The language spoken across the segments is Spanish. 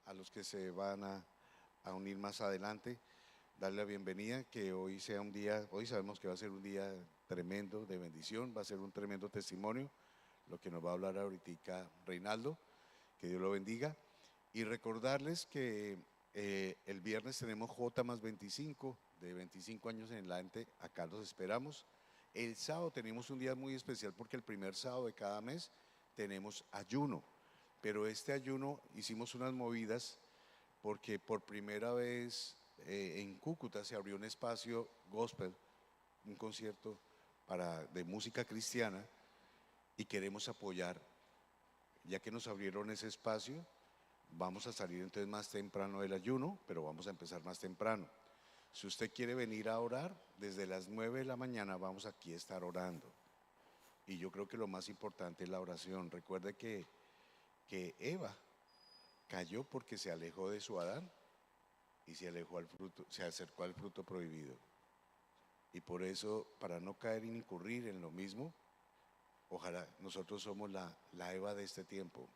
a los que se van a unir más adelante, darle la bienvenida, que hoy sea un día, hoy sabemos que va a ser un día tremendo de bendición, va a ser un tremendo testimonio, lo que nos va a hablar ahorita Reinaldo, que Dios lo bendiga, y recordarles que el viernes tenemos J más 25, de 25 años en adelante, acá los esperamos. El sábado tenemos un día muy especial porque el primer sábado de cada mes tenemos ayuno, pero este ayuno hicimos unas movidas porque por primera vez en Cúcuta se abrió un espacio gospel, un concierto de música cristiana, y queremos apoyar, ya que nos abrieron ese espacio. Vamos a salir entonces más temprano del ayuno, pero vamos a empezar más temprano. Si usted quiere venir a orar, desde las 9 de la mañana vamos aquí a estar orando. Y yo creo que lo más importante es la oración. Recuerde que Eva cayó porque se alejó de su Adán y se acercó al fruto prohibido. Y por eso, para no caer y incurrir en lo mismo, ojalá nosotros somos la Eva de este tiempo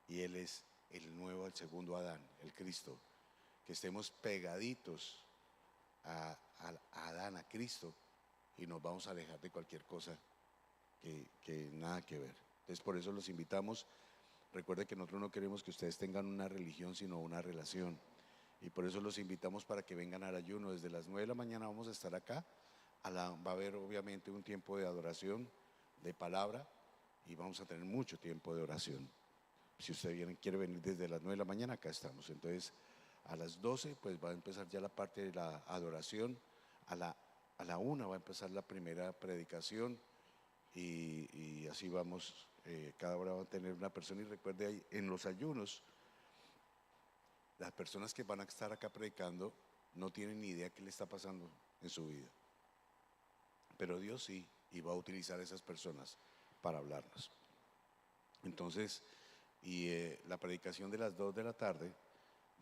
y Él es el segundo Adán, el Cristo. Que estemos pegaditos a Adán, a Cristo, y nos vamos a alejar de cualquier cosa que nada que ver. Entonces por eso los invitamos. Recuerde que nosotros no queremos que ustedes tengan una religión, sino una relación. Y por eso los invitamos para que vengan al ayuno. Desde las 9 de la mañana vamos a estar acá. Va a haber obviamente un tiempo de adoración, de palabra, y vamos a tener mucho tiempo de oración. Si usted quiere venir desde las 9 de la mañana, acá estamos. Entonces, a las 12 pues va a empezar ya la parte de la adoración. A la 1 va a empezar la primera predicación y así vamos. Cada hora va a tener una persona. Y recuerde, ahí en los ayunos, las personas que van a estar acá predicando no tienen ni idea qué le está pasando en su vida. Pero Dios sí, y va a utilizar a esas personas para hablarnos. Entonces, la predicación de las 2 de la tarde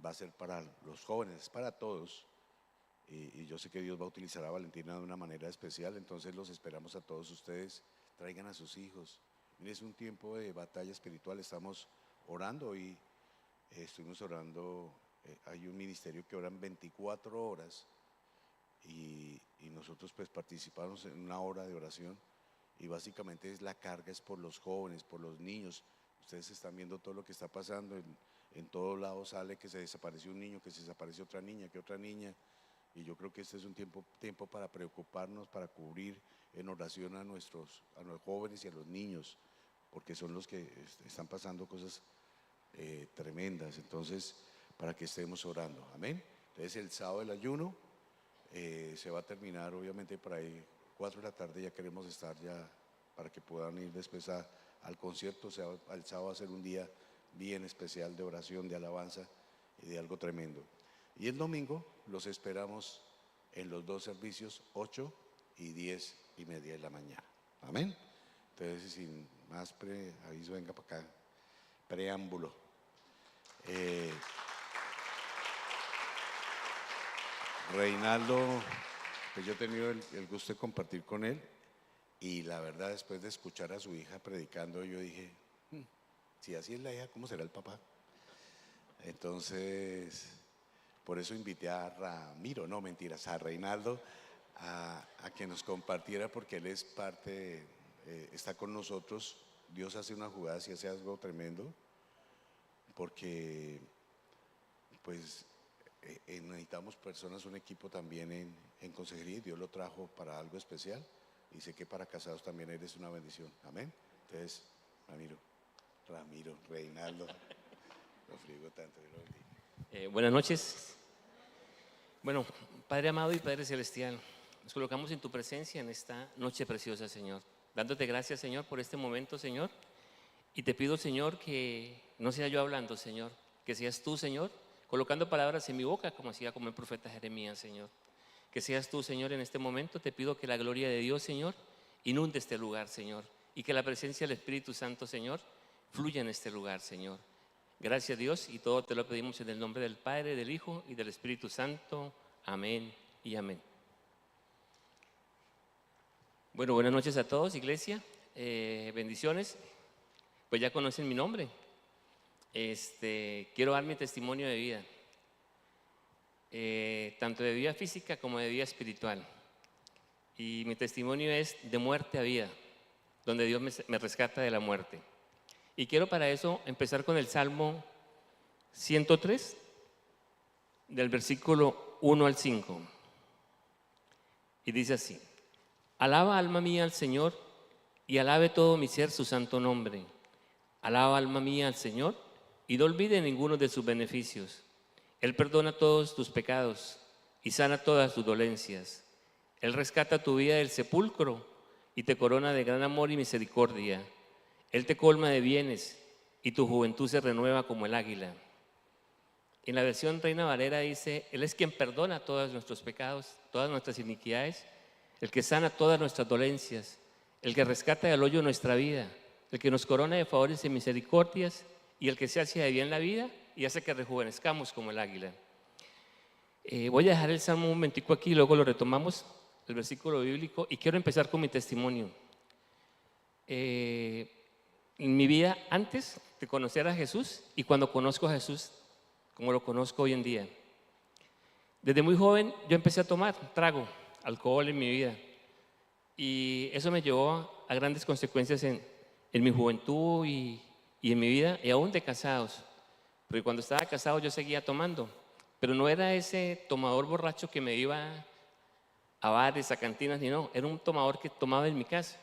va a ser para los jóvenes, para todos. Y yo sé que Dios va a utilizar a Valentina de una manera especial, entonces los esperamos a todos ustedes. Traigan a sus hijos. Miren, es un tiempo de batalla espiritual, estamos orando y estuvimos orando. Hay un ministerio que oran 24 horas y nosotros pues participamos en una hora de oración, y básicamente la carga es por los jóvenes, por los niños. Ustedes están viendo todo lo que está pasando, en todos lados sale que se desapareció un niño, que se desapareció otra niña, que otra niña, y yo creo que este es un tiempo para preocuparnos, para cubrir en oración a los jóvenes y a los niños, porque son los que están pasando cosas tremendas. Entonces, para que estemos orando, amén. Entonces el sábado del ayuno se va a terminar obviamente por ahí 4 de la tarde. Ya queremos estar ya para que puedan ir después al concierto. O sea, el sábado va a ser un día bien especial de oración, de alabanza y de algo tremendo. Y el domingo los esperamos en los dos servicios, 8 y 10:30 de la mañana. Amén. Entonces, sin más aviso, venga para acá, preámbulo. Reinaldo, pues yo he tenido el gusto de compartir con él, y la verdad, después de escuchar a su hija predicando, yo dije, si así es la hija, ¿cómo será el papá? Entonces, por eso invité a Ramiro, no mentiras, a Reinaldo, a que nos compartiera, porque él es parte, está con nosotros. Dios hace una jugada y hace algo tremendo, porque pues necesitamos personas, un equipo también en consejería, y Dios lo trajo para algo especial, y sé que para casados también eres una bendición, amén. Entonces, Ramiro, Reinaldo, lo friego tanto, Dios lo bendiga. Buenas noches. Bueno, Padre amado y Padre celestial, nos colocamos en tu presencia en esta noche preciosa, Señor, dándote gracias, Señor, por este momento, Señor, y te pido, Señor, que no sea yo hablando, Señor, que seas tú, Señor, colocando palabras en mi boca, como hacía como el profeta Jeremías, Señor. Que seas tú, Señor, en este momento. Te pido que la gloria de Dios, Señor, inunde este lugar, Señor, y que la presencia del Espíritu Santo, Señor, fluya en este lugar, Señor. Gracias, Dios, y todo te lo pedimos en el nombre del Padre, del Hijo y del Espíritu Santo. Amén y amén. Bueno, buenas noches a todos, iglesia. Bendiciones. Pues ya conocen mi nombre. quiero dar mi testimonio de vida, tanto de vida física como de vida espiritual. Y mi testimonio es de muerte a vida, donde Dios me rescata de la muerte. Y quiero para eso empezar con el Salmo 103, del versículo 1 al 5. Y dice así: Alaba, alma mía, al Señor, y alabe todo mi ser su santo nombre. Alaba, alma mía, al Señor, y no olvide ninguno de sus beneficios. Él perdona todos tus pecados y sana todas tus dolencias. Él rescata tu vida del sepulcro y te corona de gran amor y misericordia. Él te colma de bienes y tu juventud se renueva como el águila. En la versión Reina Valera dice: Él es quien perdona todos nuestros pecados, todas nuestras iniquidades, el que sana todas nuestras dolencias, el que rescata del hoyo nuestra vida, el que nos corona de favores y misericordias, y el que se hace de bien la vida y hace que rejuvenezcamos como el águila. Voy a dejar el Salmo un momentico aquí y luego lo retomamos, el versículo bíblico, y quiero empezar con mi testimonio. En mi vida antes de conocer a Jesús y cuando conozco a Jesús como lo conozco hoy en día. Desde muy joven yo empecé a tomar trago, alcohol en mi vida, y eso me llevó a grandes consecuencias en mi juventud y en mi vida, y aún de casados, porque cuando estaba casado yo seguía tomando, pero no era ese tomador borracho que me iba a bares, a cantinas, ni no, era un tomador que tomaba en mi casa,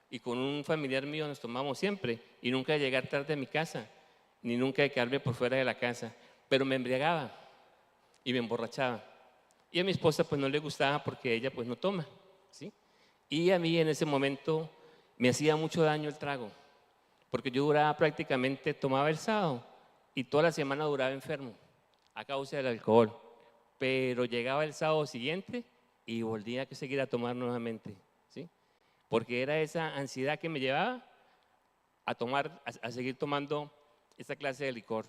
y con un familiar mío nos tomamos siempre, y nunca de llegar tarde a mi casa, ni nunca de quedarme por fuera de la casa, pero me embriagaba y me emborrachaba. Y a mi esposa pues no le gustaba porque ella pues no toma, ¿sí? Y a mí en ese momento me hacía mucho daño el trago, porque yo duraba prácticamente, tomaba el sábado y toda la semana duraba enfermo a causa del alcohol, pero llegaba el sábado siguiente y volvía a seguir a tomar nuevamente, ¿sí? Porque era esa ansiedad que me llevaba a tomar, a seguir tomando esta clase de licor.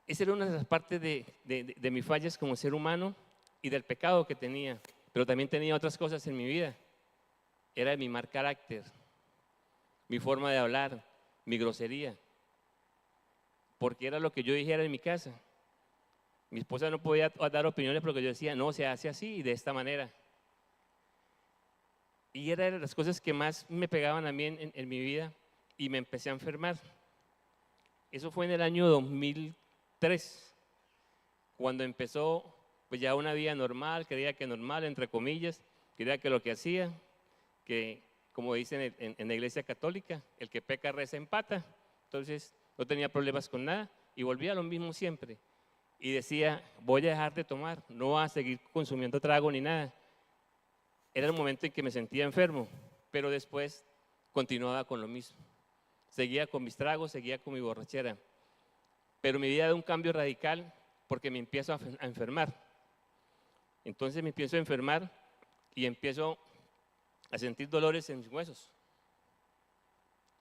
Esa era una de las partes de mis fallas como ser humano y del pecado que tenía, pero también tenía otras cosas en mi vida. Era mi mal carácter, mi forma de hablar, mi grosería, porque era lo que yo dijera en mi casa. Mi esposa no podía dar opiniones porque yo decía, no, se hace así y de esta manera. Y era de las cosas que más me pegaban a mí en mi vida y me empecé a enfermar. Eso fue en el año 2003, cuando empezó pues ya una vida normal, creía que normal, entre comillas, creía que lo que hacía, que como dicen en la iglesia católica, el que peca reza empata, entonces no tenía problemas con nada y volvía a lo mismo siempre. Y decía, voy a dejar de tomar, no voy a seguir consumiendo trago ni nada. Era el momento en que me sentía enfermo, pero después continuaba con lo mismo. Seguía con mis tragos, seguía con mi borrachera. Pero mi vida da un cambio radical porque me empiezo a enfermar. Entonces me empiezo a enfermar y empiezo a sentir dolores en mis huesos.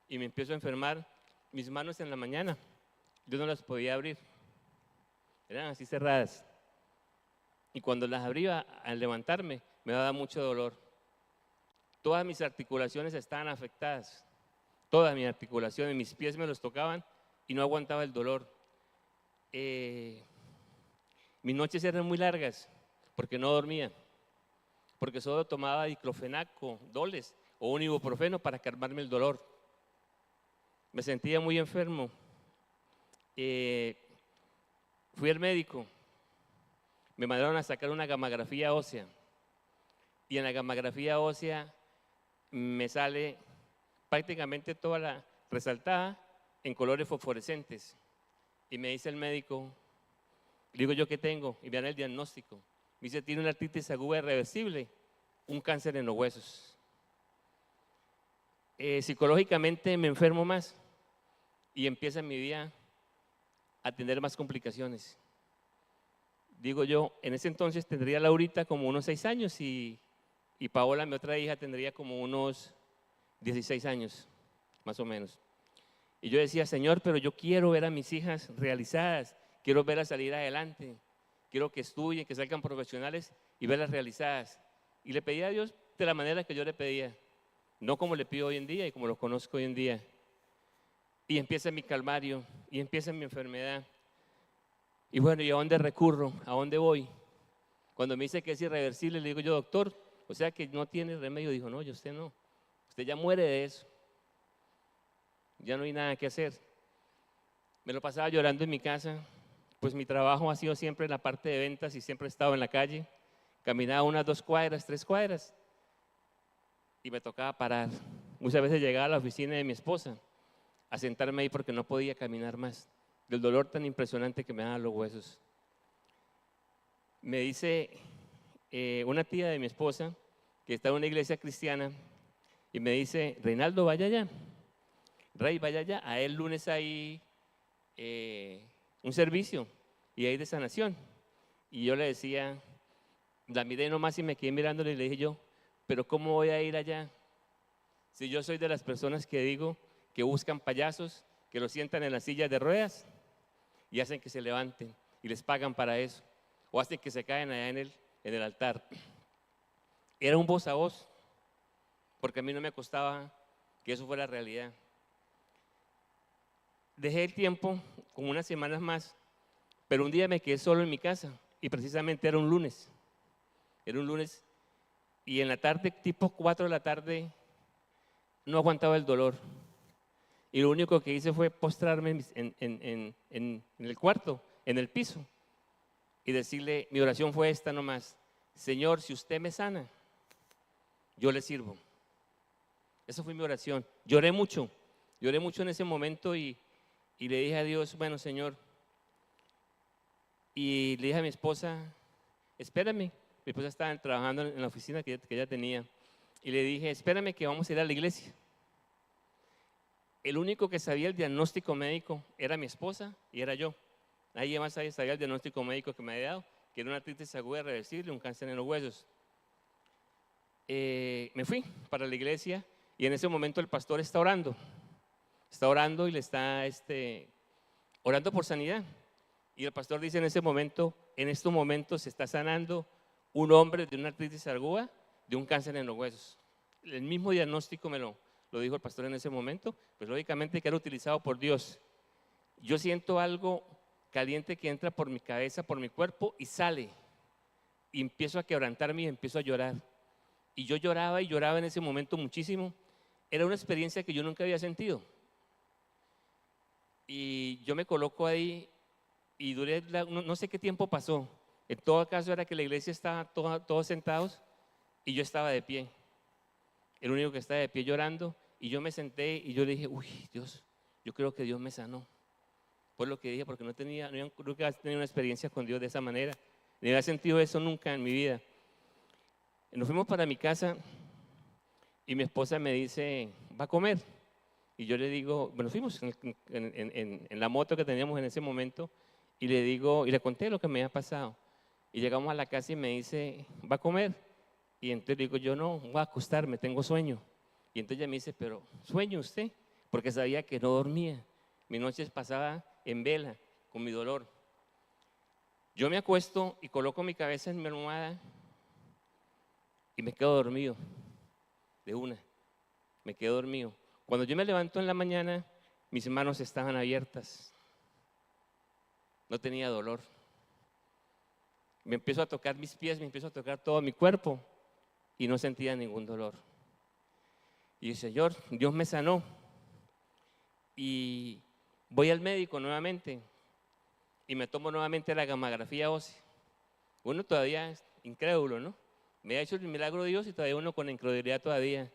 Y me empiezo a enfermar mis manos en la mañana. Yo no las podía abrir. Eran así cerradas. Y cuando las abría al levantarme, me daba mucho dolor. Todas mis articulaciones estaban afectadas. Todas mis articulaciones, mis pies me los tocaban y no aguantaba el dolor. Mis noches eran muy largas porque no dormía, porque solo tomaba diclofenaco, Doles o un ibuprofeno para calmarme el dolor. Me sentía muy enfermo. Fui al médico, me mandaron a sacar una gamografía ósea y en la gamografía ósea me sale prácticamente toda la resaltada en colores fosforescentes. Y me dice el médico, digo yo, ¿qué tengo? Y me dan el diagnóstico. Me dice, tiene una artritis aguda irreversible, un cáncer en los huesos. Psicológicamente me enfermo más y empieza mi vida a tener más complicaciones. Digo yo, en ese entonces tendría Laurita como unos 6 años y Paola, mi otra hija, tendría como unos 16 años, más o menos. Y yo decía, Señor, pero yo quiero ver a mis hijas realizadas, quiero verlas salir adelante, quiero que estudien, que salgan profesionales y verlas realizadas. Y le pedía a Dios de la manera que yo le pedía, no como le pido hoy en día y como lo conozco hoy en día. Y empieza mi calvario y empieza mi enfermedad. Y bueno, ¿y a dónde recurro? ¿A dónde voy? Cuando me dice que es irreversible, le digo yo, doctor, o sea que no tiene remedio. Dijo, no, usted no, usted ya muere de eso, ya no hay nada que hacer. Me lo pasaba llorando en mi casa, pues mi trabajo ha sido siempre en la parte de ventas y siempre he estado en la calle. Caminaba unas 2 cuadras, 3 cuadras y me tocaba parar. Muchas veces llegaba a la oficina de mi esposa a sentarme ahí porque no podía caminar más, del dolor tan impresionante que me daban los huesos. Me dice una tía de mi esposa, que está en una iglesia cristiana, y me dice, Reinaldo, vaya allá, Rey, vaya allá, a él lunes hay un servicio y hay de sanación. Y yo le decía, la miré nomás y me quedé mirándole y le dije yo, pero ¿cómo voy a ir allá? Si yo soy de las personas que digo que buscan payasos, que los sientan en las sillas de ruedas y hacen que se levanten y les pagan para eso, o hacen que se caen allá en el altar. Era un voz a voz, porque a mí no me costaba que eso fuera realidad. Dejé el tiempo, como unas semanas más, pero un día me quedé solo en mi casa y precisamente era un lunes. Era un lunes y en la tarde, tipo 4 de la tarde, no aguantaba el dolor. Y lo único que hice fue postrarme en el cuarto, en el piso, y decirle, mi oración fue esta nomás, Señor, si usted me sana, yo le sirvo. Esa fue mi oración. Lloré mucho en ese momento y le dije a Dios, bueno, Señor, y le dije a mi esposa, espérame, mi esposa estaba trabajando en la oficina que ella tenía, y le dije, espérame que vamos a ir a la iglesia. El único que sabía el diagnóstico médico era mi esposa y era yo. Nadie más sabía el diagnóstico médico que me había dado, que era una artritis aguda irreversible, un cáncer en los huesos. Me fui para la iglesia y en ese momento el pastor está orando y le está orando por sanidad. Y el pastor dice en ese momento, en estos momentos se está sanando un hombre de una artritis aguda, de un cáncer en los huesos. El mismo diagnóstico me lo dijo el pastor en ese momento, pues lógicamente que era utilizado por Dios. Yo siento algo caliente que entra por mi cabeza, por mi cuerpo y sale. Y empiezo a quebrantarme y empiezo a llorar. Y yo lloraba y lloraba en ese momento muchísimo. Era una experiencia que yo nunca había sentido. Y yo me coloco ahí y duré, no sé qué tiempo pasó. En todo caso era que la iglesia estaba todos sentados y yo estaba de pie. El único que estaba de pie llorando y yo me senté y yo le dije, uy, Dios, yo creo que Dios me sanó. Fue lo que dije porque nunca había tenido una experiencia con Dios de esa manera. Ni había sentido eso nunca en mi vida. Nos fuimos para mi casa y mi esposa me dice, ¿va a comer? Y yo le digo, bueno, fuimos en la moto que teníamos en ese momento y le digo, y le conté lo que me había pasado. Y llegamos a la casa y me dice, ¿va a comer? Y entonces le digo, yo no, voy a acostarme, tengo sueño. Y entonces ella me dice, pero ¿sueño usted? Porque sabía que no dormía. Mis noches pasaba en vela con mi dolor. Yo me acuesto y coloco mi cabeza en mi almohada y me quedo dormido, de una, me quedo dormido. Cuando yo me levanto en la mañana, mis manos estaban abiertas, no tenía dolor. Me empiezo a tocar mis pies, me empiezo a tocar todo mi cuerpo y no sentía ningún dolor. Y Señor, Dios me sanó. Y voy al médico nuevamente y me tomo nuevamente la gamografía ósea. Uno todavía es incrédulo, ¿no? Me ha hecho el milagro de Dios y todavía uno con incredulidad todavía.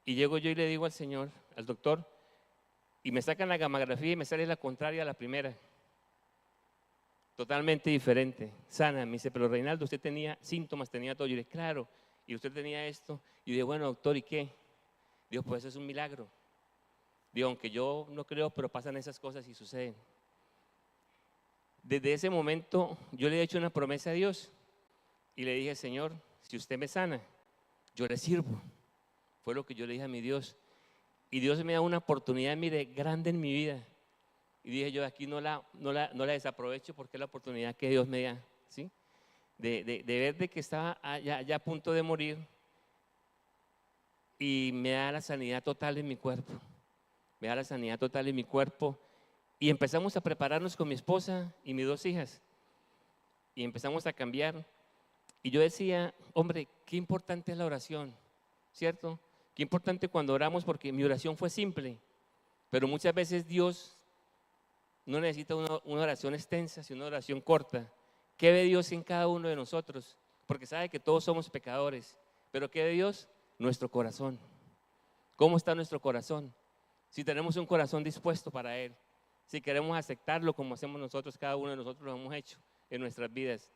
Y llego yo y le digo al Señor, al doctor, y me sacan la gamografía y me sale la contraria a la primera. Totalmente diferente, sana. Me dice, pero Reinaldo, usted tenía síntomas, tenía todo. Yo le dije, claro, y usted tenía esto. Y dije, bueno, doctor, ¿y qué? Digo, pues eso es un milagro. Digo, aunque yo no creo, pero pasan esas cosas y suceden. Desde ese momento yo le he hecho una promesa a Dios y le dije, Señor, si usted me sana, yo le sirvo. Fue lo que yo le dije a mi Dios. Y Dios me da una oportunidad, mire, grande en mi vida. Y dije yo, aquí no la desaprovecho porque es la oportunidad que Dios me da, ¿sí? De ver de que estaba ya a punto de morir y me da la sanidad total en mi cuerpo. Me da la sanidad total en mi cuerpo Y empezamos a prepararnos con mi esposa y mis 2 hijas. Y empezamos a cambiar. Y yo decía, hombre, qué importante es la oración, ¿cierto? Qué importante cuando oramos, porque mi oración fue simple. Pero muchas veces Dios no necesita una oración extensa, sino una oración corta. ¿Qué ve Dios en cada uno de nosotros? Porque sabe que todos somos pecadores. Pero ¿qué ve Dios? Nuestro corazón. ¿Cómo está nuestro corazón? Si tenemos un corazón dispuesto para Él, si queremos aceptarlo como hacemos nosotros, cada uno de nosotros lo hemos hecho en nuestras vidas.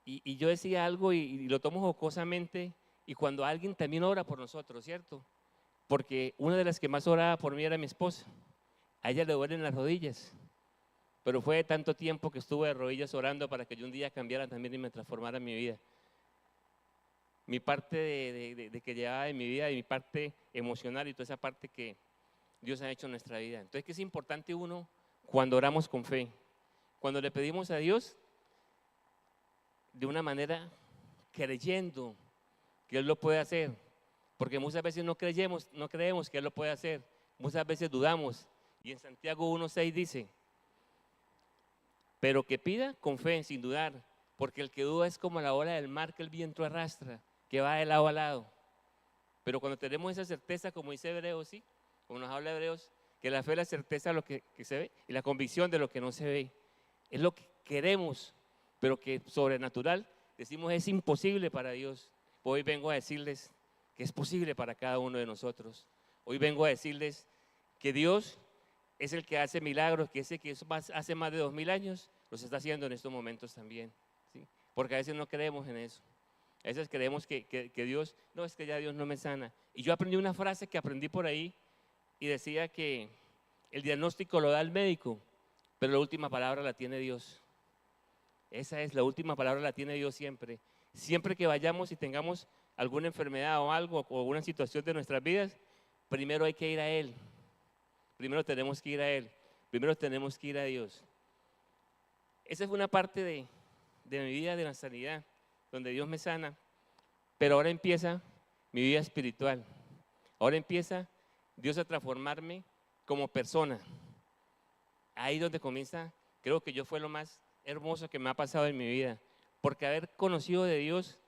Y yo decía algo y lo tomo jocosamente, y cuando alguien también ora por nosotros, ¿cierto? Porque una de las que más oraba por mí era mi esposa. A ella le duelen las rodillas, pero fue de tanto tiempo que estuve de rodillas orando para que yo un día cambiara también y me transformara mi vida. Mi parte de que llevaba en mi vida, y mi parte emocional y toda esa parte que Dios ha hecho en nuestra vida. Entonces, ¿qué es importante uno cuando oramos con fe? Cuando le pedimos a Dios de una manera creyendo que Él lo puede hacer, porque muchas veces no creemos que Él lo puede hacer, muchas veces dudamos. Y en Santiago 1:6 dice, pero que pida con fe, sin dudar, porque el que duda es como la ola del mar que el viento arrastra, que va de lado a lado. Pero cuando tenemos esa certeza, como dice Hebreos, ¿sí? Como nos habla Hebreos, que la fe es la certeza de lo que se ve y la convicción de lo que no se ve. Es lo que queremos, pero que sobrenatural, decimos es imposible para Dios. Hoy vengo a decirles que es posible para cada uno de nosotros. Hoy vengo a decirles que Dios es el que hace milagros, que ese que hace más de 2000 años, los está haciendo en estos momentos también, ¿sí? Porque a veces no creemos en eso. A veces creemos que Dios, no, es que ya Dios no me sana. Y yo aprendí una frase que aprendí por ahí y decía que el diagnóstico lo da el médico, pero la última palabra la tiene Dios. Esa es, la última palabra la tiene Dios siempre. Siempre que vayamos y tengamos alguna enfermedad o algo, o alguna situación de nuestras vidas, primero hay que ir a Él. Primero tenemos que ir a Él. Primero tenemos que ir a Dios. Esa fue una parte de mi vida, de la sanidad, donde Dios me sana. Pero ahora empieza mi vida espiritual. Ahora empieza Dios a transformarme como persona. Ahí donde comienza, creo que yo fue lo más hermoso que me ha pasado en mi vida. Porque haber conocido de Dios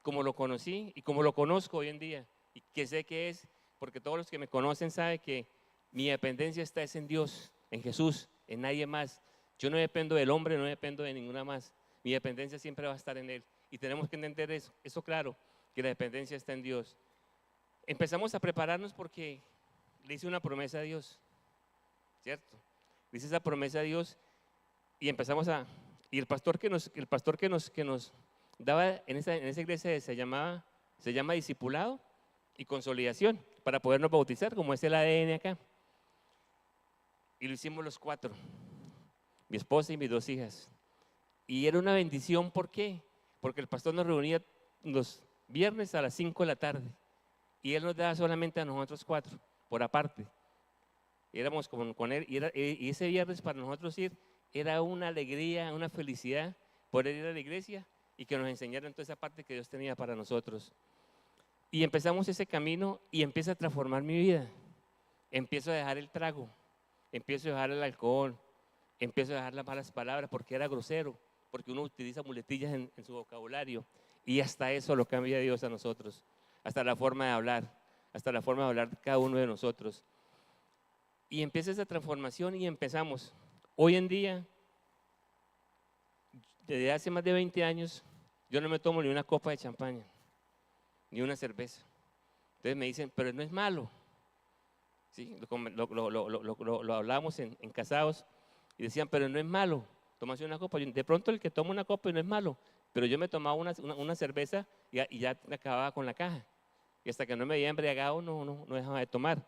como lo conocí y como lo conozco hoy en día, y que sé que es, porque todos los que me conocen saben que mi dependencia está en Dios, en Jesús, en nadie más. Yo no dependo del hombre, no dependo de ninguna más. Mi dependencia siempre va a estar en Él. Y tenemos que entender eso claro, que la dependencia está en Dios. Empezamos a prepararnos porque le hice una promesa a Dios, ¿cierto? Le hice esa promesa a Dios y empezamos y el pastor que nos daba en esa iglesia se llama discipulado y consolidación para podernos bautizar, como es el ADN acá. Y lo hicimos los 4, mi esposa y mis 2 hijas. Y era una bendición, ¿por qué? Porque el pastor nos reunía los viernes a las 5 de la tarde y él nos daba solamente a nosotros 4, por aparte. Éramos con él y ese viernes para nosotros ir era una alegría, una felicidad poder ir a la iglesia y que nos enseñaran toda esa parte que Dios tenía para nosotros. Y empezamos ese camino y empieza a transformar mi vida. Empiezo a dejar el trago, empiezo a dejar el alcohol, empiezo a dejar las malas palabras porque era grosero, porque uno utiliza muletillas en su vocabulario y hasta eso lo cambia Dios a nosotros, hasta la forma de hablar, de cada uno de nosotros. Y empieza esa transformación y empezamos. Hoy en día, desde hace más de 20 años, yo no me tomo ni una copa de champaña, ni una cerveza. Entonces me dicen, pero no es malo. ¿Sí? Lo hablábamos en casados y decían, pero no es malo tomarse una copa. De pronto el que toma una copa no es malo, pero yo me tomaba una cerveza y ya acababa con la caja. Y hasta que no me había embriagado no dejaba de tomar.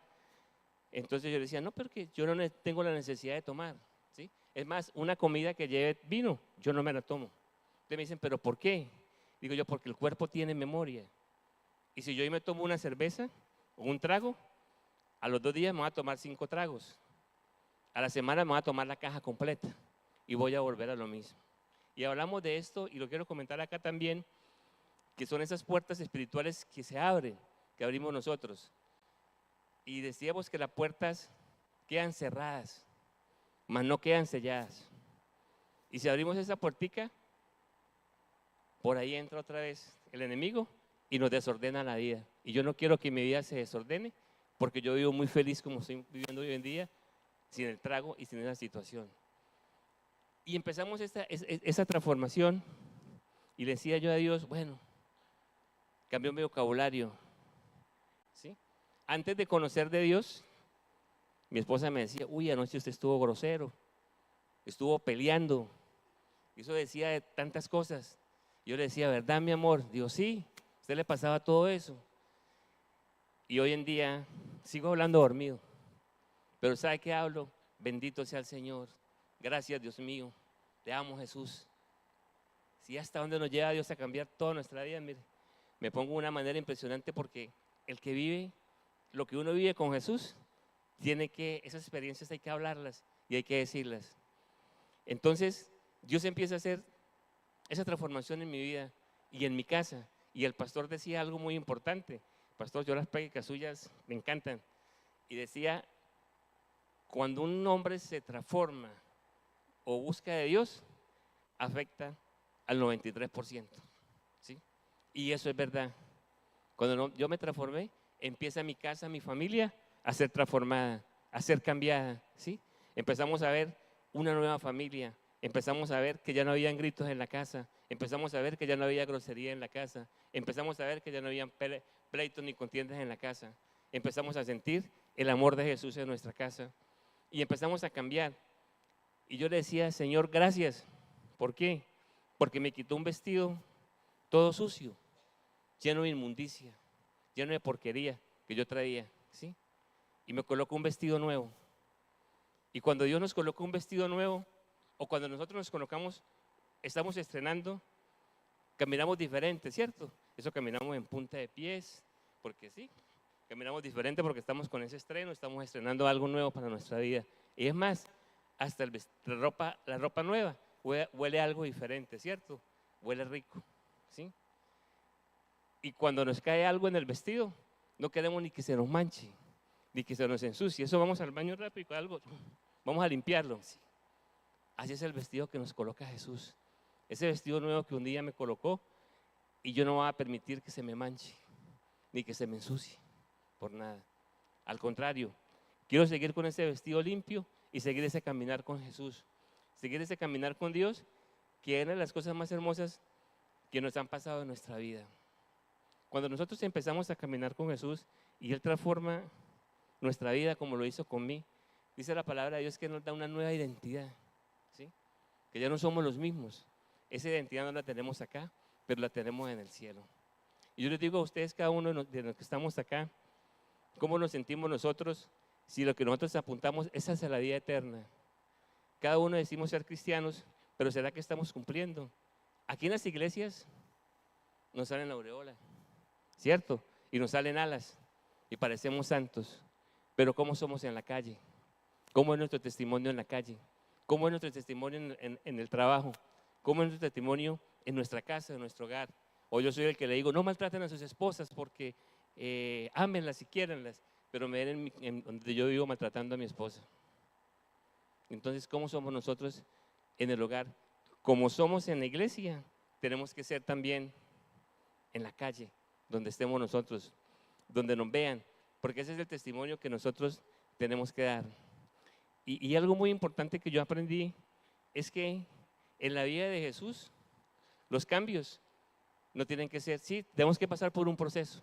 Entonces yo decía, no, porque yo no tengo la necesidad de tomar. ¿Sí? Es más, una comida que lleve vino, yo no me la tomo. Entonces me dicen, ¿pero por qué? Digo yo, porque el cuerpo tiene memoria. Y si yo hoy me tomo una cerveza o un trago, a los 2 días me voy a tomar 5 tragos. A la semana me voy a tomar la caja completa y voy a volver a lo mismo. Y hablamos de esto y lo quiero comentar acá también, que son esas puertas espirituales que se abren, que abrimos nosotros. Y decíamos que las puertas quedan cerradas. mas no quedan selladas. Y si abrimos esa puertica, por ahí entra otra vez el enemigo y nos desordena la vida. Y yo no quiero que mi vida se desordene, porque yo vivo muy feliz como estoy viviendo hoy en día, sin el trago y sin esa situación. Y empezamos esa transformación y le decía yo a Dios, bueno, cambió mi vocabulario, ¿sí? Antes de conocer de Dios, mi esposa me decía, uy, anoche usted estuvo grosero, estuvo peleando, y eso decía de tantas cosas. Yo le decía, ¿verdad, mi amor? Digo, sí, a usted le pasaba todo eso. Y hoy en día sigo hablando dormido, pero ¿sabe qué hablo? Bendito sea el Señor, gracias Dios mío, te amo Jesús. Si hasta dónde nos lleva Dios a cambiar toda nuestra vida, mire, me pongo de una manera impresionante porque el que vive, lo que uno vive con Jesús, esas experiencias hay que hablarlas y hay que decirlas. Entonces, Dios empieza a hacer esa transformación en mi vida y en mi casa. Y el pastor decía algo muy importante. Pastor, yo las prédicas suyas me encantan. Y decía, cuando un hombre se transforma o busca de Dios, afecta al 93%. ¿Sí? Y eso es verdad. Cuando yo me transformé, empieza mi casa, mi familia a ser transformada, a ser cambiada. ¿Sí? Empezamos a ver una nueva familia. Empezamos a ver que ya no habían gritos en la casa. Empezamos a ver que ya no había grosería en la casa. Empezamos a ver que ya no habían pleitos ni contiendas en la casa. Empezamos a sentir el amor de Jesús en nuestra casa. Y empezamos a cambiar. Y yo le decía, Señor, gracias. ¿Por qué? Porque me quitó un vestido todo sucio, lleno de inmundicia, lleno de porquería que yo traía, ¿sí? Y me colocó un vestido nuevo. Y cuando Dios nos colocó un vestido nuevo, o cuando nosotros nos colocamos, estamos estrenando, caminamos diferente, ¿cierto? Eso caminamos en punta de pies, porque sí, caminamos diferente porque estamos con ese estreno, estamos estrenando algo nuevo para nuestra vida. Y es más, hasta la ropa nueva huele algo diferente, ¿cierto? Huele rico, ¿sí? Y cuando nos cae algo en el vestido, no queremos ni que se nos manche, ni que se nos ensucie. Eso vamos al baño rápido, algo, vamos a limpiarlo. ¿Sí? Así es el vestido que nos coloca Jesús. Ese vestido nuevo que un día me colocó y yo no voy a permitir que se me manche, ni que se me ensucie, por nada. Al contrario, quiero seguir con ese vestido limpio y seguir ese caminar con Jesús. Seguir ese caminar con Dios, que es una de las cosas más hermosas que nos han pasado en nuestra vida. Cuando nosotros empezamos a caminar con Jesús y Él transforma nuestra vida como lo hizo con mí, dice la palabra de Dios que nos da una nueva identidad, ¿sí? Que ya no somos los mismos. Esa identidad no la tenemos acá, pero la tenemos en el cielo. Y yo les digo a ustedes, cada uno de los que estamos acá, ¿cómo nos sentimos nosotros si lo que nosotros apuntamos es hacia la vida eterna? Cada uno decimos ser cristianos, pero ¿será que estamos cumpliendo? Aquí en las iglesias nos salen la aureola, ¿cierto? Y nos salen alas y parecemos santos, pero ¿cómo somos en la calle? ¿Cómo es nuestro testimonio en la calle? ¿Cómo es nuestro testimonio en el trabajo? ¿Cómo es nuestro testimonio en nuestra casa, en nuestro hogar? O yo soy el que le digo, no maltraten a sus esposas porque ámenlas y quiéranlas, pero me ven en donde yo vivo maltratando a mi esposa. Entonces, ¿cómo somos nosotros en el hogar? Como somos en la iglesia, tenemos que ser también en la calle, donde estemos nosotros, donde nos vean, porque ese es el testimonio que nosotros tenemos que dar. Y algo muy importante que yo aprendí es que en la vida de Jesús, los cambios no tienen que ser, sí, tenemos que pasar por un proceso,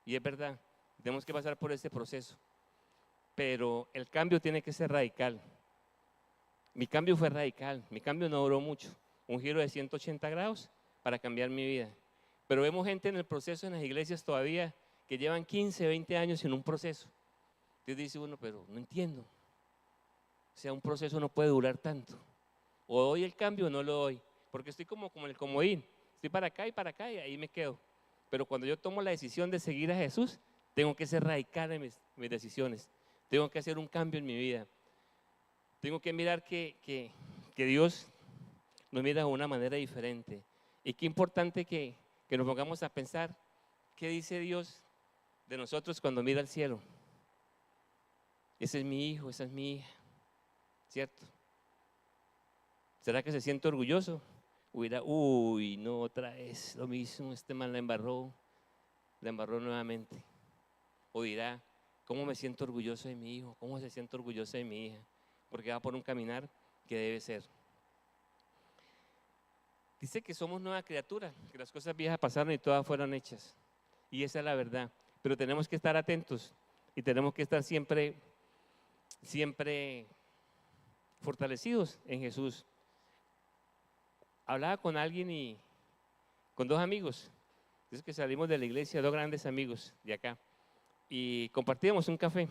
y es verdad, tenemos que pasar por este proceso, pero el cambio tiene que ser radical. Mi cambio fue radical, mi cambio no duró mucho, un giro de 180 grados para cambiar mi vida. Pero vemos gente en el proceso en las iglesias todavía que llevan 15, 20 años en un proceso. Entonces dice uno, pero no entiendo. O sea, un proceso no puede durar tanto. O doy el cambio o no lo doy, porque estoy como el comodín, estoy para acá y ahí me quedo. Pero cuando yo tomo la decisión de seguir a Jesús, tengo que ser radical en mis decisiones, tengo que hacer un cambio en mi vida. Tengo que mirar que Dios nos mira de una manera diferente. Y qué importante que nos pongamos a pensar qué dice Dios de nosotros cuando mira al cielo. Ese es mi hijo, esa es mi hija, ¿cierto? ¿Será que se siente orgulloso? O dirá, uy, no, otra vez lo mismo, este man la embarró nuevamente. O dirá, ¿cómo me siento orgulloso de mi hijo? ¿Cómo se siente orgulloso de mi hija? Porque va por un caminar que debe ser. Dice que somos nueva criatura, que las cosas viejas pasaron y todas fueron hechas. Y esa es la verdad. Pero tenemos que estar atentos y tenemos que estar siempre fortalecidos en Jesús. Hablaba con alguien y con dos amigos. Es que salimos de la iglesia, dos grandes amigos de acá. Y compartíamos un café.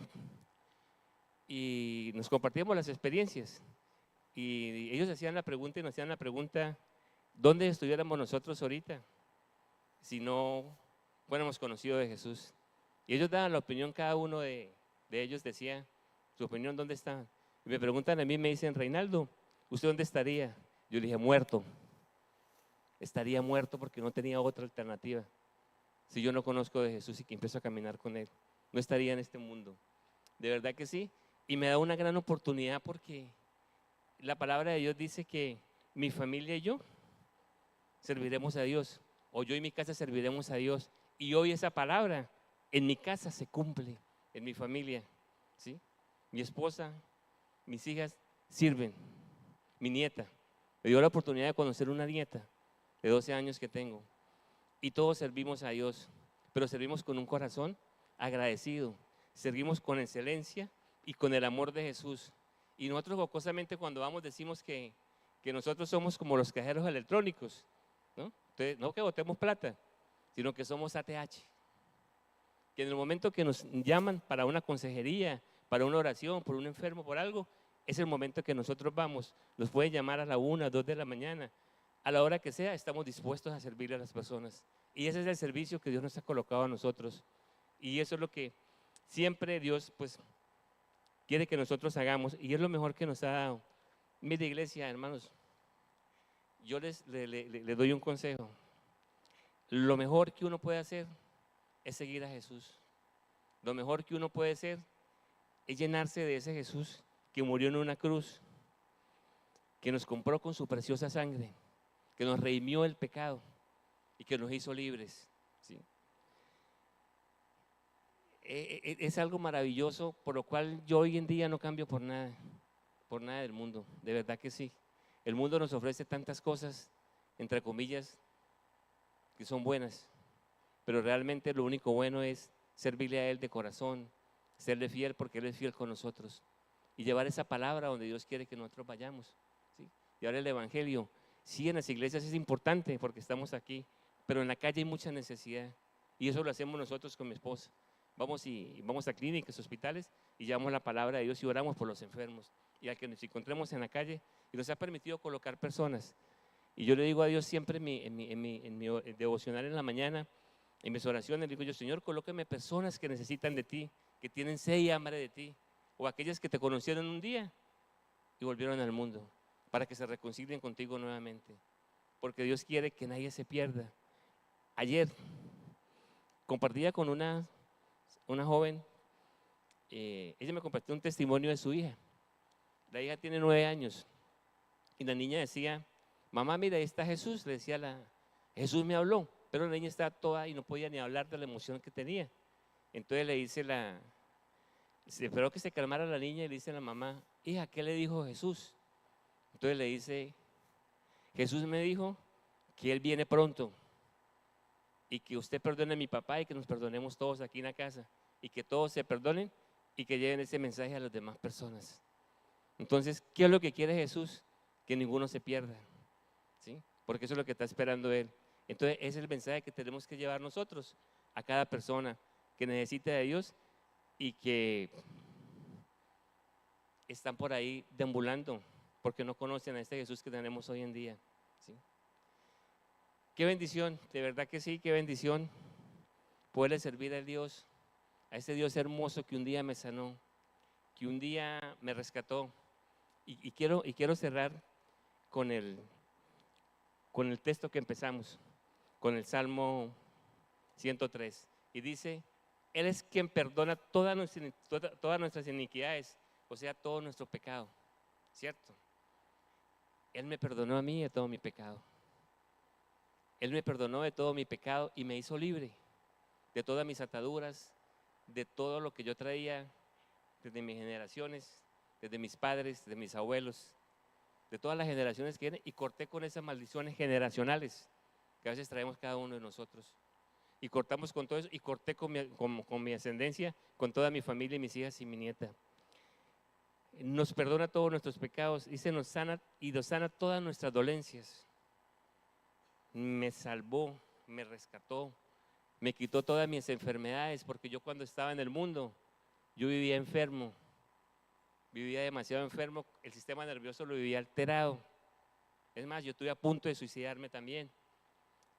Y nos compartíamos las experiencias. Y ellos hacían la pregunta y nos hacían la pregunta, ¿dónde estuviéramos nosotros ahorita si no fuéramos conocidos de Jesús? Y ellos daban la opinión, cada uno de ellos decía su opinión, ¿dónde está? Y me preguntan a mí, me dicen, Reinaldo, ¿usted dónde estaría? Yo le dije, muerto. Estaría muerto porque no tenía otra alternativa. Si yo no conozco de Jesús y que empiezo a caminar con Él, no estaría en este mundo. De verdad que sí. Y me da una gran oportunidad porque la palabra de Dios dice que mi familia y yo serviremos a Dios. O yo y mi casa serviremos a Dios. Y hoy esa palabra en mi casa se cumple, en mi familia. ¿Sí? Mi esposa, mis hijas sirven. Mi nieta me dio la oportunidad de conocer una nieta de 12 años que tengo. Y todos servimos a Dios, pero servimos con un corazón agradecido. Servimos con excelencia y con el amor de Jesús. Y nosotros jocosamente cuando vamos decimos que nosotros somos como los cajeros electrónicos, ¿no? Entonces, no que botemos plata, sino que somos ATH. Que en el momento que nos llaman para una consejería, para una oración, por un enfermo, por algo, es el momento que nosotros vamos. Nos pueden llamar a la 1, 2 de la mañana. A la hora que sea, estamos dispuestos a servirle a las personas. Y ese es el servicio que Dios nos ha colocado a nosotros. Y eso es lo que siempre Dios pues quiere que nosotros hagamos. Y es lo mejor que nos ha dado. Mire, iglesia, hermanos, yo le doy un consejo. Lo mejor que uno puede hacer es seguir a Jesús. Lo mejor que uno puede hacer es llenarse de ese Jesús que murió en una cruz, que nos compró con su preciosa sangre, que nos redimió el pecado y que nos hizo libres. ¿Sí? Es algo maravilloso por lo cual yo hoy en día no cambio por nada del mundo, de verdad que sí. El mundo nos ofrece tantas cosas, entre comillas, que son buenas, pero realmente lo único bueno es servirle a Él de corazón, serle fiel porque Él es fiel con nosotros y llevar esa palabra donde Dios quiere que nosotros vayamos. ¿Sí? Llevar el evangelio. Sí, en las iglesias es importante porque estamos aquí, pero en la calle hay mucha necesidad y eso lo hacemos nosotros con mi esposa. Vamos a clínicas, hospitales y llevamos la palabra de Dios y oramos por los enfermos y al que nos encontremos en la calle, y nos ha permitido colocar personas. Y yo le digo a Dios siempre en mi devocional en la mañana, en mis oraciones, le digo yo, Señor, colóqueme personas que necesitan de ti, que tienen sed y hambre de ti, o aquellas que te conocieron un día y volvieron al mundo, para que se reconcilien contigo nuevamente, porque Dios quiere que nadie se pierda. Ayer compartía con una joven, ella me compartió un testimonio de su hija. La hija tiene 9 años y la niña decía, mamá, mira, ahí está Jesús. Le decía Jesús me habló, pero la niña estaba toda y no podía ni hablar de la emoción que tenía. Entonces le dice se esperó que se calmara la niña y le dice a la mamá, hija, ¿qué le dijo Jesús? Entonces le dice, Jesús me dijo que Él viene pronto y que usted perdone a mi papá y que nos perdonemos todos aquí en la casa y que todos se perdonen y que lleven ese mensaje a las demás personas. Entonces, ¿qué es lo que quiere Jesús? Que ninguno se pierda, ¿sí? Porque eso es lo que está esperando Él. Entonces, ese es el mensaje que tenemos que llevar nosotros a cada persona que necesita de Dios y que están por ahí deambulando porque no conocen a este Jesús que tenemos hoy en día, ¿sí? Qué bendición, de verdad que sí, qué bendición poderle servir a Dios, a ese Dios hermoso que un día me sanó, que un día me rescató. Y quiero cerrar con el texto que empezamos, con el Salmo 103. Y dice, Él es quien perdona todas nuestras iniquidades, o sea, todo nuestro pecado, ¿cierto? Él me perdonó a mí de todo mi pecado. Él me perdonó de todo mi pecado y me hizo libre de todas mis ataduras, de todo lo que yo traía desde mis generaciones, desde mis padres, de mis abuelos, de todas las generaciones que vienen, y corté con esas maldiciones generacionales que a veces traemos cada uno de nosotros. Y cortamos con todo eso, y corté con mi ascendencia, con toda mi familia y mis hijas y mi nieta. Nos perdona todos nuestros pecados, dice, nos sana y nos sana todas nuestras dolencias. Me salvó, me rescató, me quitó todas mis enfermedades, porque yo cuando estaba en el mundo, yo vivía enfermo, vivía demasiado enfermo, el sistema nervioso lo vivía alterado. Es más, yo estuve a punto de suicidarme también,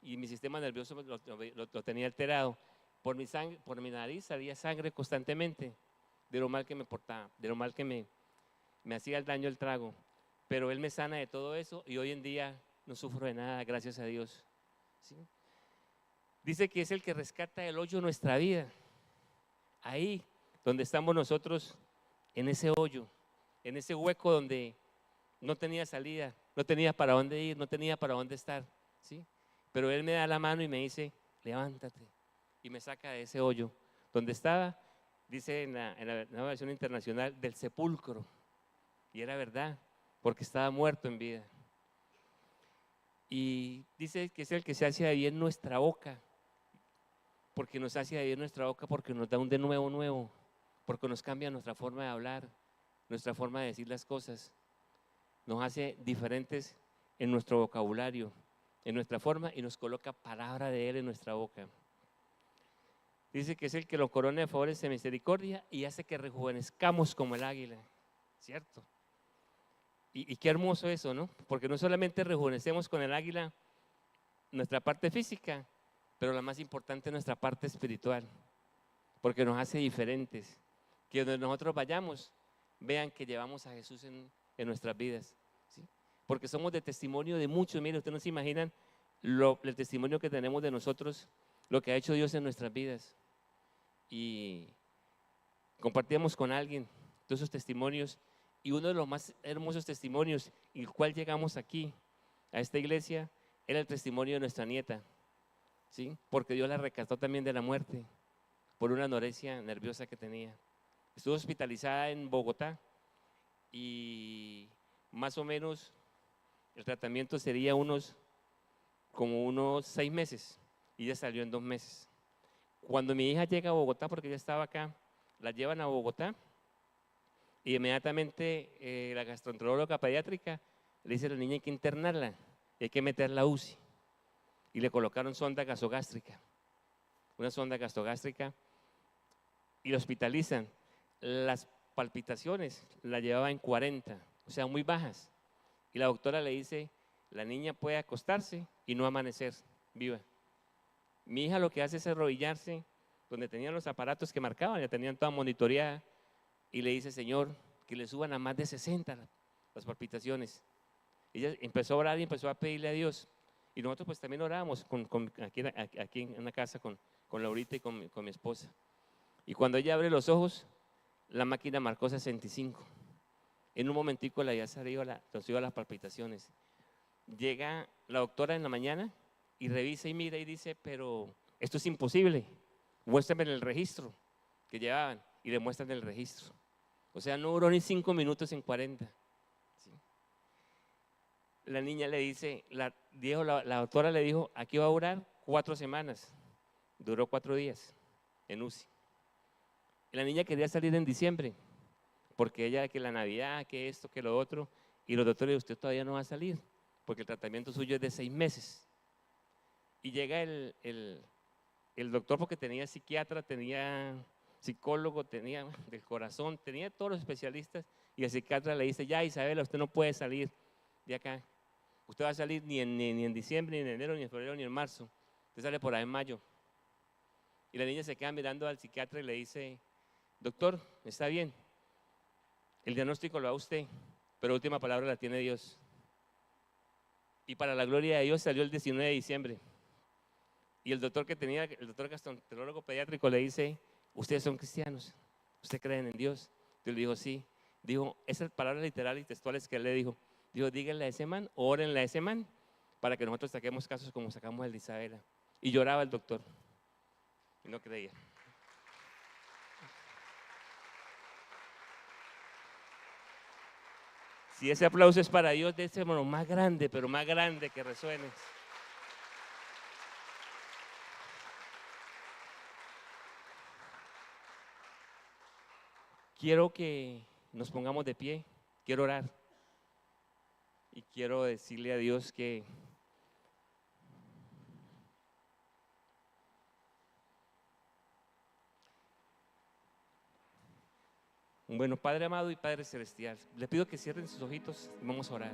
y mi sistema nervioso lo tenía alterado. Por mi nariz salía sangre constantemente, de lo mal que me portaba, de lo mal que me hacía el daño el trago. Pero Él me sana de todo eso y hoy en día no sufro de nada, gracias a Dios. ¿Sí? Dice que es el que rescata del hoyo nuestra vida. Ahí donde estamos nosotros, en ese hoyo, en ese hueco donde no tenía salida, no tenía para dónde ir, no tenía para dónde estar. ¿Sí? Pero Él me da la mano y me dice, levántate, y me saca de ese hoyo. Donde estaba, dice en la nueva versión internacional, del sepulcro. Y era verdad, porque estaba muerto en vida. Y dice que es el que se hace ahí en nuestra boca, porque nos hace ahí en nuestra boca, porque nos da un de nuevo, porque nos cambia nuestra forma de hablar, nuestra forma de decir las cosas, nos hace diferentes en nuestro vocabulario, en nuestra forma, y nos coloca palabra de Él en nuestra boca. Dice que es el que lo corona de favores de misericordia y hace que rejuvenezcamos como el águila, ¿cierto? Y qué hermoso eso, ¿no? Porque no solamente rejuvenecemos con el águila nuestra parte física, pero la más importante es nuestra parte espiritual, porque nos hace diferentes. Que donde nosotros vayamos, vean que llevamos a Jesús en nuestras vidas, ¿sí? Porque somos de testimonio de muchos. Mire, ustedes no se imaginan el testimonio que tenemos de nosotros, lo que ha hecho Dios en nuestras vidas. Y compartíamos con alguien todos esos testimonios, y uno de los más hermosos testimonios, y el cual llegamos aquí, a esta iglesia, era el testimonio de nuestra nieta, ¿sí? Porque Dios la rescató también de la muerte por una anorexia nerviosa que tenía. Estuvo hospitalizada en Bogotá y más o menos el tratamiento sería como unos 6 meses, y ella salió en 2 meses. Cuando mi hija llega a Bogotá, porque ella estaba acá, la llevan a Bogotá y inmediatamente la gastroenteróloga pediátrica le dice a la niña: hay que internarla, hay que meterla a UCI. Y le colocaron sonda gasogástrica, una sonda gasogástrica, y la hospitalizan. Las palpitaciones la llevaba en 40, o sea, muy bajas. Y la doctora le dice: la niña puede acostarse y no amanecer viva. Mi hija lo que hace es arrodillarse donde tenían los aparatos que marcaban, ya tenían toda monitoreada, y le dice: Señor, que le suban a más de 60 las palpitaciones. Ella empezó a orar y empezó a pedirle a Dios. Y nosotros pues también orábamos aquí en la casa con Laurita y con mi esposa. Y cuando ella abre los ojos, la máquina marcó 65. En un momentico le había salido las palpitaciones. Llega la doctora en la mañana y revisa y mira y dice: pero esto es imposible, muéstrame en el registro que llevaban, y le muestran el registro. O sea, no duró ni 5 minutos en 40. ¿Sí? La niña le dice, la doctora le dijo: aquí va a durar 4 semanas. Duró 4 días en UCI. Y la niña quería salir en diciembre, porque ella, que la Navidad, que esto, que lo otro, y los doctores: usted todavía no va a salir, porque el tratamiento suyo es de 6 meses. Y llega el doctor, porque tenía psiquiatra, tenía psicólogo, tenía del corazón, tenía todos los especialistas, y el psiquiatra le dice: ya, Isabela, usted no puede salir de acá. Usted va a salir ni en diciembre, ni en enero, ni en febrero, ni en marzo. Usted sale por ahí en mayo. Y la niña se queda mirando al psiquiatra y le dice: doctor, está bien, el diagnóstico lo da usted, pero la última palabra la tiene Dios. Y para la gloria de Dios salió el 19 de diciembre. Y el doctor el doctor gastroenterólogo pediátrico le dice: ustedes son cristianos, ustedes creen en Dios. Yo le digo: sí. Dijo esas palabras literales y textuales que él le dijo: Dios, díganle a ese man, órenle a ese man, para que nosotros saquemos casos como sacamos el de Isabela. Y lloraba el doctor. Y no creía. Si ese aplauso es para Dios, de ese hermano más grande, pero más grande que resuene. Quiero que nos pongamos de pie, quiero orar y quiero decirle a Dios que bueno, Padre amado y Padre celestial, le pido que cierren sus ojitos y vamos a orar.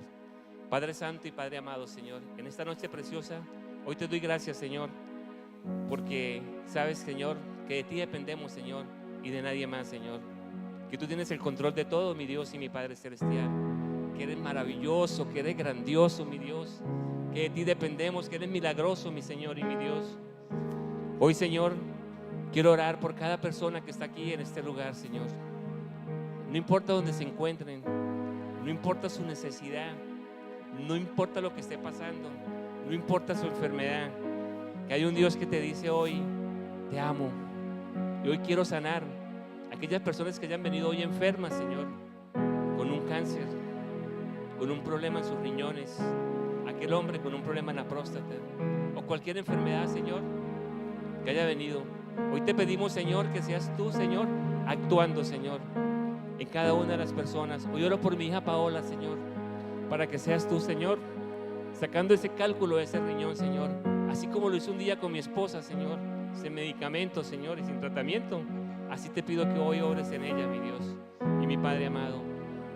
Padre santo y Padre amado, Señor, en esta noche preciosa, hoy te doy gracias, Señor, porque sabes, Señor, que de ti dependemos, Señor, y de nadie más, Señor. Que tú tienes el control de todo, mi Dios y mi Padre celestial. Que eres maravilloso, que eres grandioso, mi Dios. Que de ti dependemos, que eres milagroso, mi Señor y mi Dios. Hoy, Señor, quiero orar por cada persona que está aquí en este lugar, Señor. No importa dónde se encuentren, no importa su necesidad, no importa lo que esté pasando, no importa su enfermedad, que hay un Dios que te dice hoy, te amo, y hoy quiero sanar a aquellas personas que hayan venido hoy enfermas, Señor, con un cáncer, con un problema en sus riñones, aquel hombre con un problema en la próstata, o cualquier enfermedad, Señor, que haya venido. Hoy te pedimos, Señor, que seas tú, Señor, actuando, Señor, en cada una de las personas. Hoy oro por mi hija Paola, Señor, para que seas tú, Señor, sacando ese cálculo de ese riñón, Señor, así como lo hizo un día con mi esposa, Señor, sin medicamentos, Señor, y sin tratamiento. Así te pido que hoy obres en ella, mi Dios y mi Padre amado.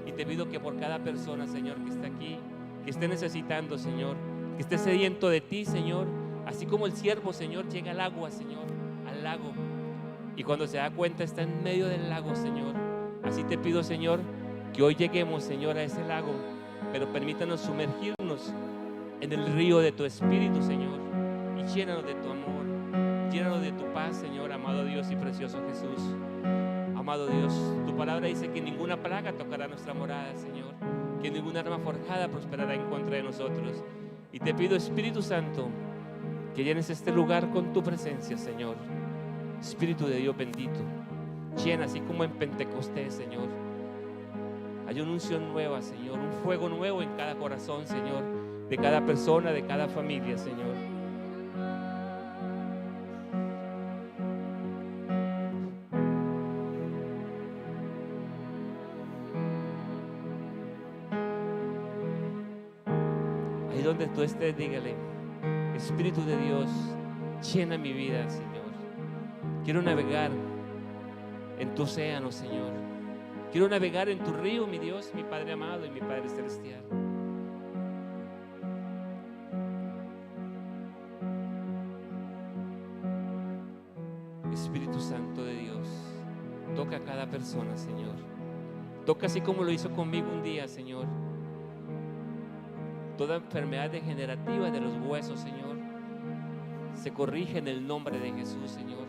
Y te pido que por cada persona, Señor, que está aquí, que esté necesitando, Señor, que esté sediento de ti, Señor, así como el siervo, Señor, llega al agua, Señor, al lago, y cuando se da cuenta está en medio del lago, Señor. Así te pido, Señor, que hoy lleguemos, Señor, a ese lago, pero permítanos sumergirnos en el río de tu Espíritu, Señor, y llénanos de tu amor, llénanos de tu paz, Señor, amado Dios y precioso Jesús. Amado Dios, tu palabra dice que ninguna plaga tocará nuestra morada, Señor, que ninguna arma forjada prosperará en contra de nosotros. Y te pido, Espíritu Santo, que llenes este lugar con tu presencia, Señor. Espíritu de Dios bendito, llena así como en Pentecostés, Señor. Hay una unción nueva, Señor, un fuego nuevo en cada corazón, Señor, de cada persona, de cada familia, Señor. Ahí donde tú estés, dígale, Espíritu de Dios, llena mi vida, Señor. Quiero navegar en tu océano, Señor. Quiero navegar en tu río, mi Dios, mi Padre amado y mi Padre celestial. Espíritu Santo de Dios, toca a cada persona, Señor. Toca así como lo hizo conmigo un día, Señor. Toda enfermedad degenerativa de los huesos, Señor, se corrige en el nombre de Jesús, Señor.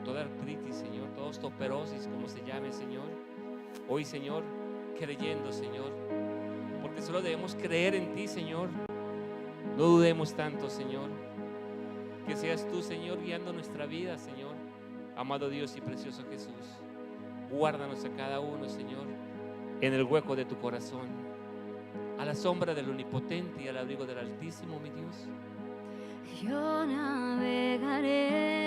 Toda artritis, Señor, toda osteoporosis, como se llame, Señor. Hoy, Señor, creyendo, Señor, porque solo debemos creer en ti, Señor. No dudemos tanto, Señor. Que seas tú, Señor, guiando nuestra vida, Señor. Amado Dios y precioso Jesús, guárdanos a cada uno, Señor, en el hueco de tu corazón, a la sombra del Omnipotente y al abrigo del Altísimo, mi Dios. Yo navegaré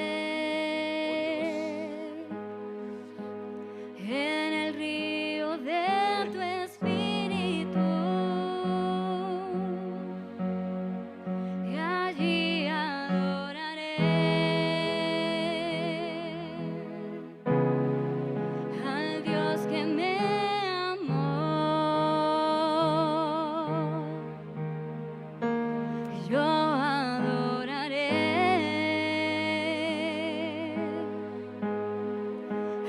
en el río de tu Espíritu y allí adoraré al Dios que me amó. Yo adoraré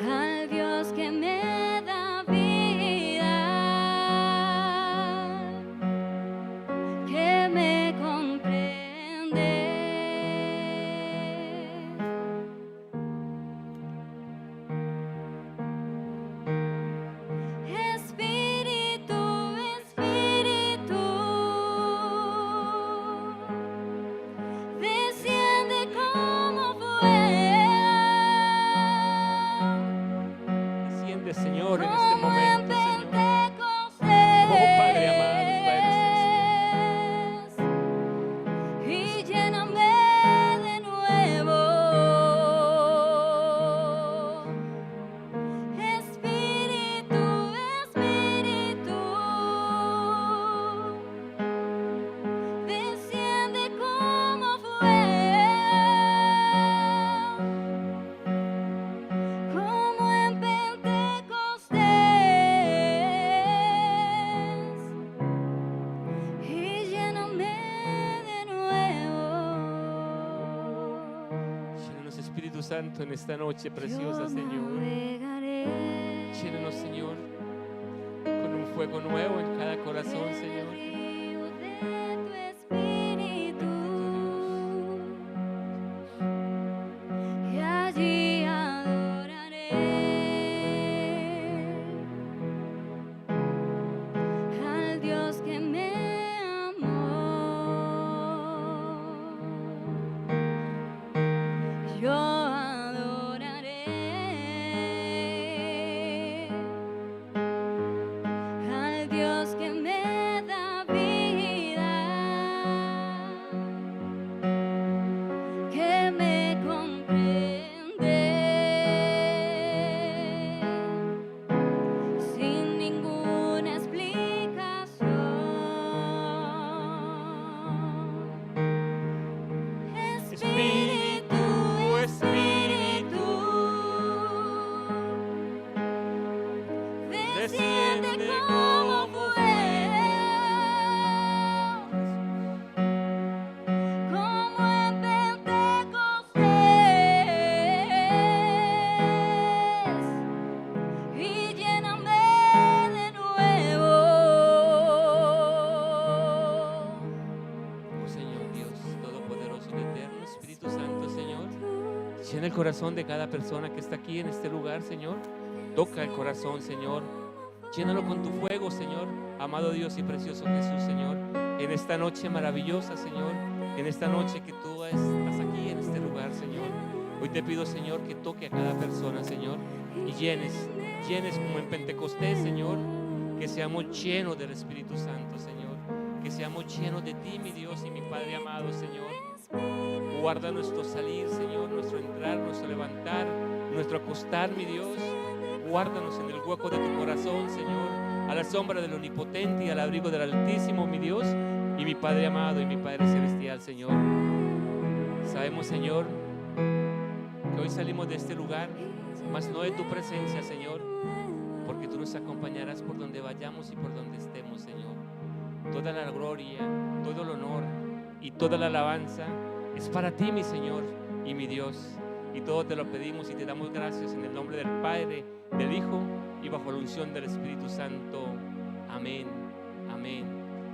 al Dios que me da Santo, en esta noche preciosa, yo Señor. navegaré Llénanos, Señor, con un fuego nuevo en cada corazón, en Señor. el río de tu espíritu y allí adoraré al Dios que me amó. Yo adoraré al Dios que me da vida, que me comprende sin ninguna explicación. Espíritu, Espíritu, desciende como fuego, como en Pentecostés, y lléname de nuevo. Oh Señor Dios Todopoderoso y Eterno, Espíritu Santo, Señor, llena el corazón de cada persona que está aquí en este lugar, Señor. Toca el corazón, Señor. Llénalo con tu fuego, Señor. Amado Dios y precioso Jesús, Señor. En esta noche maravillosa, Señor. En esta noche que tú estás aquí en este lugar, Señor. Hoy te pido, Señor, que toque a cada persona, Señor. Y llenes como en Pentecostés, Señor. Que seamos llenos del Espíritu Santo, Señor. Que seamos llenos de ti, mi Dios y mi Padre amado, Señor. Guarda nuestro salir, Señor, nuestro entrar, nuestro levantar, nuestro acostar, mi Dios. Guárdanos en el hueco de tu corazón, Señor, a la sombra del Omnipotente y al abrigo del Altísimo, mi Dios y mi Padre amado y mi Padre celestial, Señor. Sabemos, Señor, que hoy salimos de este lugar, mas no de tu presencia, Señor, porque tú nos acompañarás por donde vayamos y por donde estemos, Señor. Toda la gloria, todo el honor y toda la alabanza es para ti, mi Señor y mi Dios. Y todo te lo pedimos y te damos gracias en el nombre del Padre, del Hijo y bajo la unción del Espíritu Santo. Amén, amén